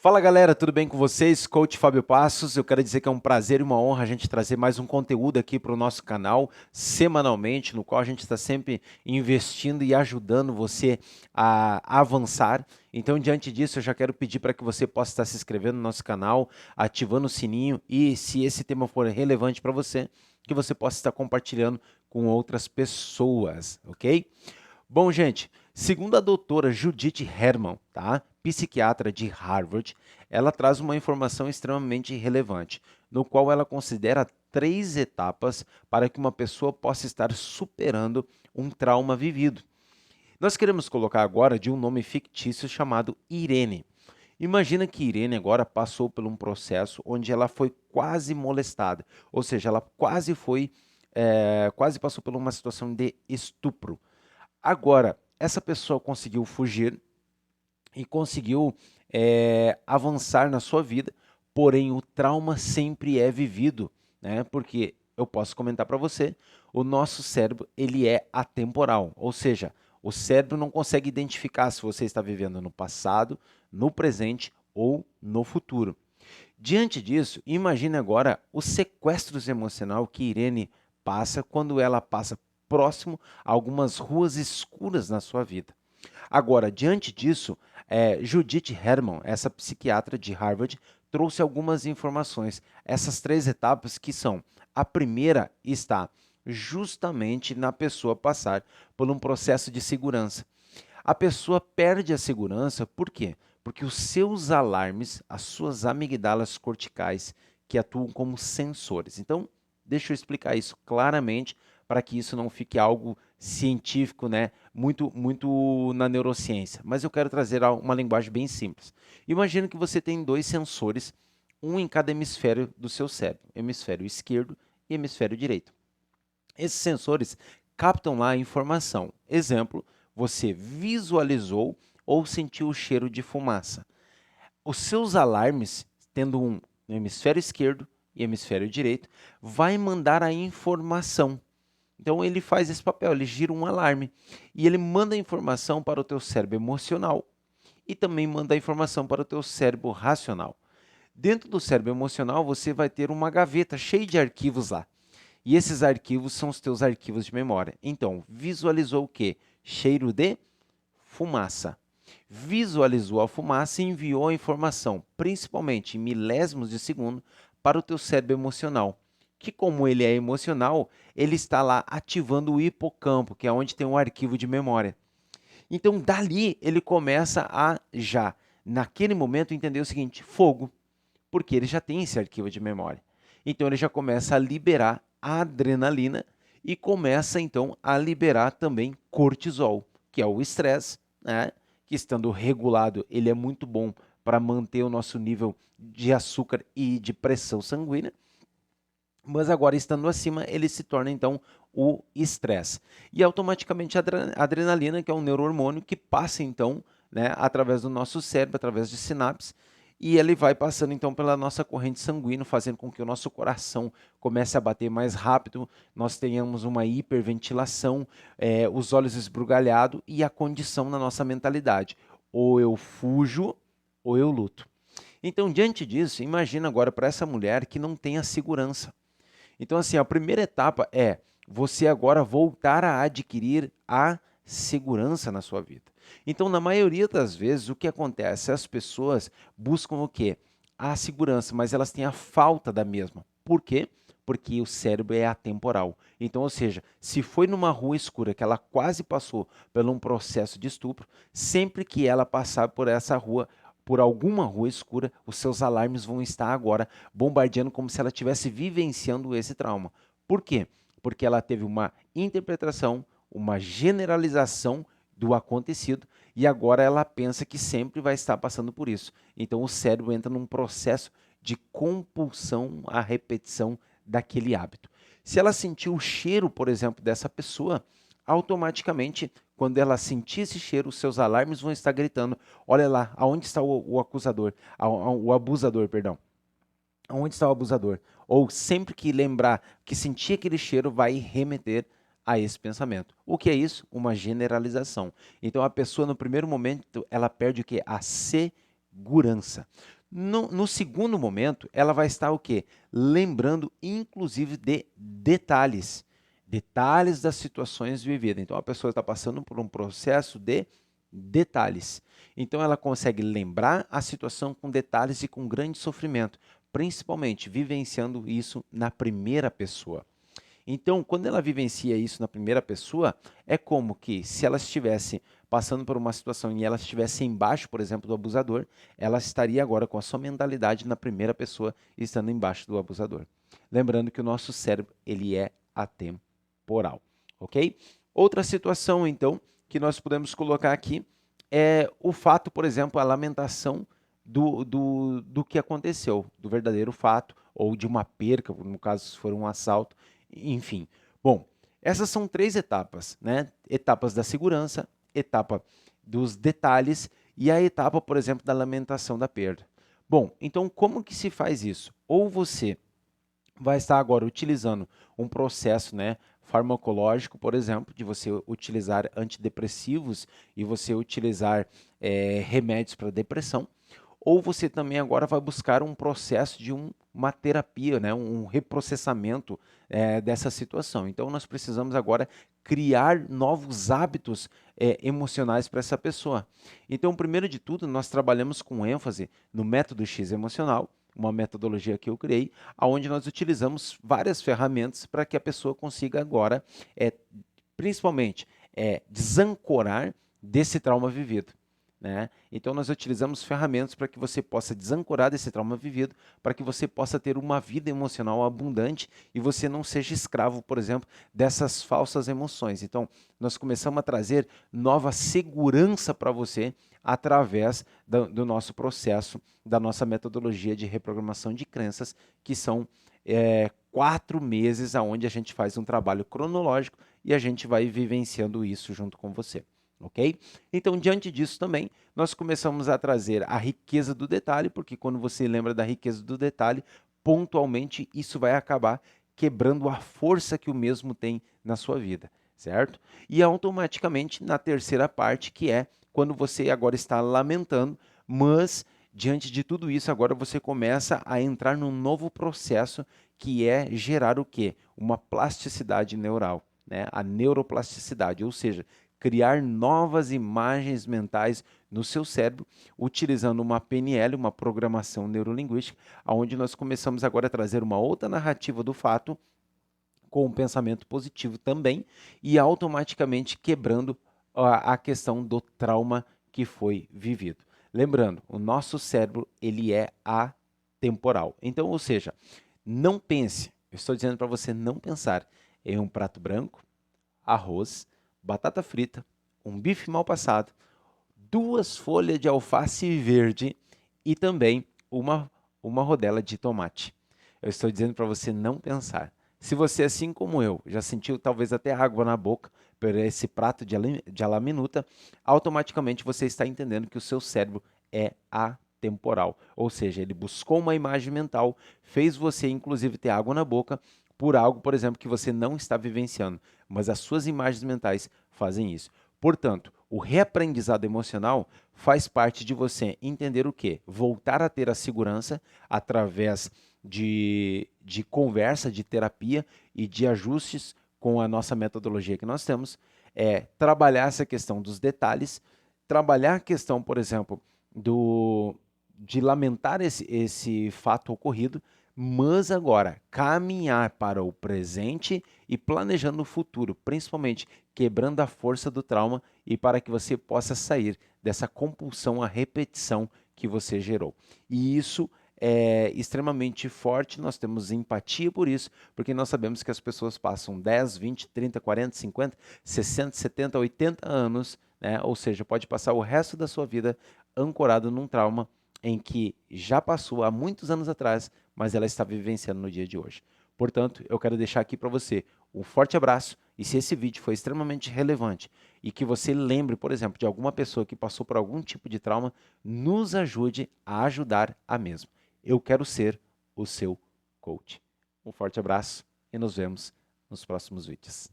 Fala galera, tudo bem com vocês? Coach Fábio Passos, eu quero dizer que é um prazer e uma honra a gente trazer mais um conteúdo aqui para o nosso canal, semanalmente, no qual a gente está sempre investindo e ajudando você a avançar. Então, diante disso, eu já quero pedir para que você possa estar se inscrevendo no nosso canal, ativando o sininho e, se esse tema for relevante para você, que você possa estar compartilhando com outras pessoas, ok? Bom, gente, segundo a doutora Judith Herman, tá? Psiquiatra de Harvard, ela traz uma informação extremamente relevante, no qual ela considera 3 etapas para que uma pessoa possa estar superando um trauma vivido. Nós queremos colocar agora de um nome fictício chamado Irene. Imagina que Irene agora passou por um processo onde ela foi quase molestada, ou seja, ela quase passou por uma situação de estupro. Agora, essa pessoa conseguiu fugir e conseguiu avançar na sua vida, porém o trauma sempre é vivido, né? Porque eu posso comentar para você, o nosso cérebro ele é atemporal, ou seja, o cérebro não consegue identificar se você está vivendo no passado, no presente ou no futuro. Diante disso, imagine agora o sequestro emocional que Irene passa quando ela passa próximo a algumas ruas escuras na sua vida. Agora, diante disso, Judith Herman, essa psiquiatra de Harvard, trouxe algumas informações. Essas 3 etapas que são: a primeira está justamente na pessoa passar por um processo de segurança. A pessoa perde a segurança, por quê? Porque os seus alarmes, as suas amigdalas corticais, que atuam como sensores. Então, deixa eu explicar isso claramente para que isso não fique algo científico, né? Muito na neurociência. Mas eu quero trazer uma linguagem bem simples. Imagina que você tem 2 sensores, um em cada hemisfério do seu cérebro, hemisfério esquerdo e hemisfério direito. Esses sensores captam lá a informação. Exemplo, você visualizou ou sentiu o cheiro de fumaça. Os seus alarmes, tendo um no hemisfério esquerdo e hemisfério direito, vai mandar a informação. Então ele faz esse papel, ele gira um alarme e ele manda a informação para o teu cérebro emocional e também manda a informação para o teu cérebro racional. Dentro do cérebro emocional você vai ter uma gaveta cheia de arquivos lá. E esses arquivos são os teus arquivos de memória. Então, visualizou o quê? Cheiro de fumaça. Visualizou a fumaça e enviou a informação, principalmente em milésimos de segundo, para o teu cérebro emocional. Que, como ele é emocional, ele está lá ativando o hipocampo, que é onde tem um arquivo de memória. Então, dali, ele começa a já, naquele momento, entender o seguinte: fogo, porque ele já tem esse arquivo de memória. Então, ele já começa a liberar a adrenalina e começa, então, a liberar também cortisol, que é o estresse, né? Que estando regulado, ele é muito bom para manter o nosso nível de açúcar e de pressão sanguínea, mas agora estando acima, ele se torna então o estresse. E automaticamente a adrenalina, que é um neurohormônio que passa então, né, através do nosso cérebro, através de sinapses, e ele vai passando então pela nossa corrente sanguínea, fazendo com que o nosso coração comece a bater mais rápido, nós tenhamos uma hiperventilação, os olhos esbugalhados e a condição na nossa mentalidade. Ou eu fujo, ou eu luto. Então, diante disso, imagina agora para essa mulher que não tem a segurança. Então, assim, a primeira etapa é você agora voltar a adquirir a segurança na sua vida. Então, na maioria das vezes, o que acontece? As pessoas buscam o quê? A segurança, mas elas têm a falta da mesma. Por quê? Porque o cérebro é atemporal. Então, ou seja, se foi numa rua escura que ela quase passou por um processo de estupro, sempre que ela passar por essa rua, por alguma rua escura, os seus alarmes vão estar agora bombardeando como se ela estivesse vivenciando esse trauma. Por quê? Porque ela teve uma interpretação, uma generalização do acontecido e agora ela pensa que sempre vai estar passando por isso. Então o cérebro entra num processo de compulsão à repetição daquele hábito. Se ela sentiu o cheiro, por exemplo, dessa pessoa, automaticamente, quando ela sentir esse cheiro, os seus alarmes vão estar gritando: olha lá, aonde está o acusador, o abusador, perdão. Aonde está o abusador? Ou sempre que lembrar que sentir aquele cheiro, vai remeter a esse pensamento. O que é isso? Uma generalização. Então a pessoa no primeiro momento ela perde o que? A segurança. segurança. No segundo momento, ela vai estar o quê? Lembrando, inclusive, de detalhes. Detalhes das situações vividas. Então, a pessoa está passando por um processo de detalhes. Então, ela consegue lembrar a situação com detalhes e com grande sofrimento, principalmente vivenciando isso na primeira pessoa. Então, quando ela vivencia isso na primeira pessoa, é como que se ela estivesse passando por uma situação e ela estivesse embaixo, por exemplo, do abusador, ela estaria agora com a sua mentalidade na primeira pessoa, estando embaixo do abusador. Lembrando que o nosso cérebro, ele é atemporal, ok? Outra situação, então, que nós podemos colocar aqui é o fato, por exemplo, a lamentação do que aconteceu, do verdadeiro fato, ou de uma perca, no caso, se for um assalto, enfim. Bom, essas são 3 etapas, né? Etapas da segurança, etapa dos detalhes e a etapa, por exemplo, da lamentação da perda. Bom, então como que se faz isso? Ou você vai estar agora utilizando um processo, né, farmacológico, por exemplo, de você utilizar antidepressivos e você utilizar remédios para depressão, ou você também agora vai buscar um processo de uma terapia, né, um reprocessamento dessa situação. Então, nós precisamos agora criar novos hábitos emocionais para essa pessoa. Então, primeiro de tudo, nós trabalhamos com ênfase no método X emocional, uma metodologia que eu criei, onde nós utilizamos várias ferramentas para que a pessoa consiga agora, principalmente, desancorar desse trauma vivido. Né? Então, nós utilizamos ferramentas para que você possa desancorar desse trauma vivido, para que você possa ter uma vida emocional abundante e você não seja escravo, por exemplo, dessas falsas emoções. Então, nós começamos a trazer nova segurança para você através do nosso processo, da nossa metodologia de reprogramação de crenças, que são 4 meses onde a gente faz um trabalho cronológico e a gente vai vivenciando isso junto com você. Ok? Então, diante disso também, nós começamos a trazer a riqueza do detalhe, porque quando você lembra da riqueza do detalhe, pontualmente isso vai acabar quebrando a força que o mesmo tem na sua vida, certo? E automaticamente na terceira parte, que é quando você agora está lamentando, mas diante de tudo isso, agora você começa a entrar num novo processo que é gerar o quê? Uma plasticidade neural, né? A neuroplasticidade, ou seja, criar novas imagens mentais no seu cérebro, utilizando uma PNL, uma programação neurolinguística, onde nós começamos agora a trazer uma outra narrativa do fato, com um pensamento positivo também, e automaticamente quebrando a questão do trauma que foi vivido. Lembrando, o nosso cérebro ele é atemporal. Então, ou seja, não pense, eu estou dizendo para você não pensar em um prato branco, arroz, batata frita, um bife mal passado, 2 folhas de alface verde e também uma rodela de tomate. Eu estou dizendo para você não pensar. Se você, assim como eu, já sentiu talvez até água na boca por esse prato de alaminuta, automaticamente você está entendendo que o seu cérebro é atemporal. Ou seja, ele buscou uma imagem mental, fez você inclusive ter água na boca por algo, por exemplo, que você não está vivenciando. Mas as suas imagens mentais fazem isso. Portanto, o reaprendizado emocional faz parte de você entender o quê? Voltar a ter a segurança através de conversa, de terapia e de ajustes com a nossa metodologia que nós temos, trabalhar essa questão dos detalhes, trabalhar a questão, por exemplo, de lamentar esse fato ocorrido, mas agora caminhar para o presente e planejando o futuro, principalmente quebrando a força do trauma e para que você possa sair dessa compulsão à repetição que você gerou. E isso é extremamente forte, nós temos empatia por isso, porque nós sabemos que as pessoas passam 10, 20, 30, 40, 50, 60, 70, 80 anos, né? Ou seja, pode passar o resto da sua vida ancorado num trauma em que já passou há muitos anos atrás, mas ela está vivenciando no dia de hoje. Portanto, eu quero deixar aqui para você um forte abraço e se esse vídeo foi extremamente relevante e que você lembre, por exemplo, de alguma pessoa que passou por algum tipo de trauma, nos ajude a ajudar a mesma. Eu quero ser o seu coach. Um forte abraço e nos vemos nos próximos vídeos.